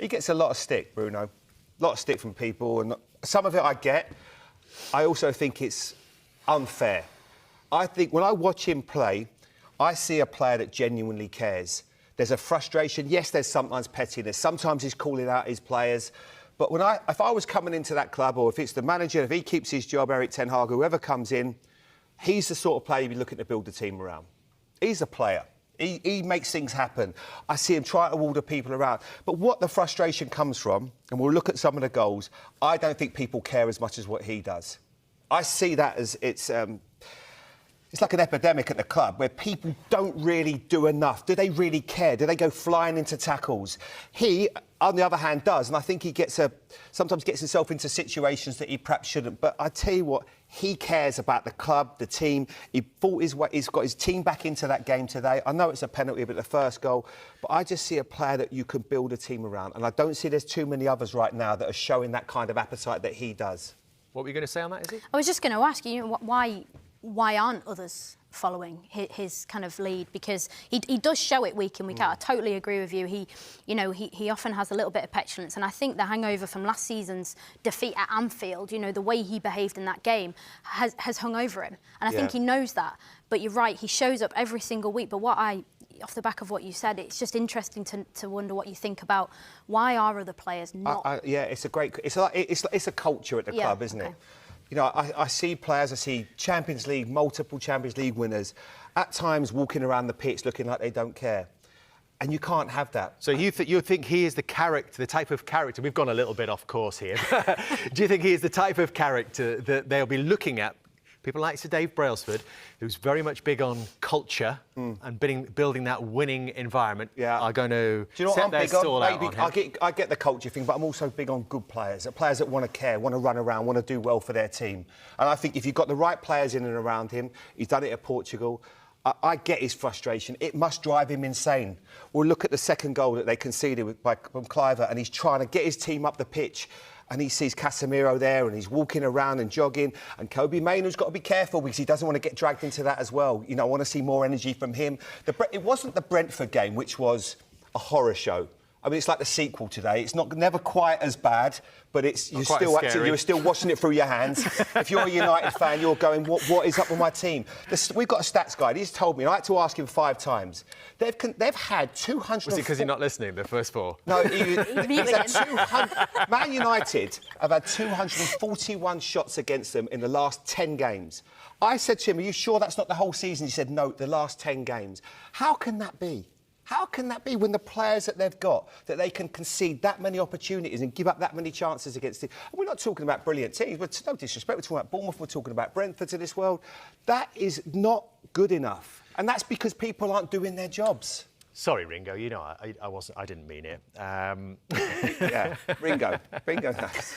He gets a lot of stick, Bruno. A lot of stick from people, and some of it I get. I also think it's unfair. I think when I watch him play, I see a player that genuinely cares. There's a frustration. Yes, there's sometimes pettiness. Sometimes he's calling out his players. But if I was coming into that club, or if it's the manager, if he keeps his job, Erik ten Hag, whoever comes in, he's the sort of player you'd be looking to build a team around. He's a player. He makes things happen. I see him try to order people around. But what the frustration comes from, and we'll look at some of the goals, I don't think people care as much as what he does. I see that as it's like an epidemic at the club where people don't really do enough. Do they really care? Do they go flying into tackles? He, on the other hand, does, and I think he sometimes gets himself into situations that he perhaps shouldn't. But I tell you what, he cares about the club, the team. He fought his way. He's got his team back into that game today. I know it's a penalty, but the first goal. But I just see a player that you can build a team around, and I don't see there's too many others right now that are showing that kind of appetite that he does. What were you going to say on that, Izzy? I was just going to ask you, why aren't others following his kind of lead? Because he does show it week in, week out. I totally agree with you. He often has a little bit of petulance, and I think the hangover from last season's defeat at Anfield, the way he behaved in that game has hung over him. And I think he knows that. But you're right, he shows up every single week. But off the back of what you said, it's just interesting to wonder what you think about why are other players not... it's a culture at the club, isn't it? I see players, I see multiple Champions League winners, at times walking around the pitch looking like they don't care. And you can't have that. So you think he is the type of character... We've gone a little bit off course here. Do you think he is the type of character that they'll be looking at? People like Sir Dave Brailsford, who's very much big on culture and building that winning environment, are going to set their stall out on him. I get the culture thing, but I'm also big on good players that want to care, want to run around, want to do well for their team. And I think if you've got the right players in and around him, he's done it at Portugal, I get his frustration. It must drive him insane. We'll look at the second goal that they conceded from Cliver, and he's trying to get his team up the pitch. And he sees Casemiro there, and he's walking around and jogging. And Kobe Mainoo's got to be careful because he doesn't want to get dragged into that as well. I want to see more energy from him. It wasn't the Brentford game, which was a horror show. I mean, it's like the sequel today. It's never quite as bad, but you're still watching it through your hands. If you're a United fan, you're going, what is up with my team? We've got a stats guide. He's told me, and I had to ask him 5 times. They've had 200. Was it because you're not listening, the first 4? No, he's had 200. Man United have had 241 shots against them in the last 10 games. I said to him, are you sure that's not the whole season? He said, no, the last 10 games. How can that be? How can that be when the players that they've got, that they can concede that many opportunities and give up that many chances against it? And we're not talking about brilliant teams. But no disrespect, we're talking about Bournemouth, we're talking about Brentford to this world. That is not good enough. And that's because people aren't doing their jobs. Sorry, Ringo, I didn't mean it. Yeah, Ringo knows.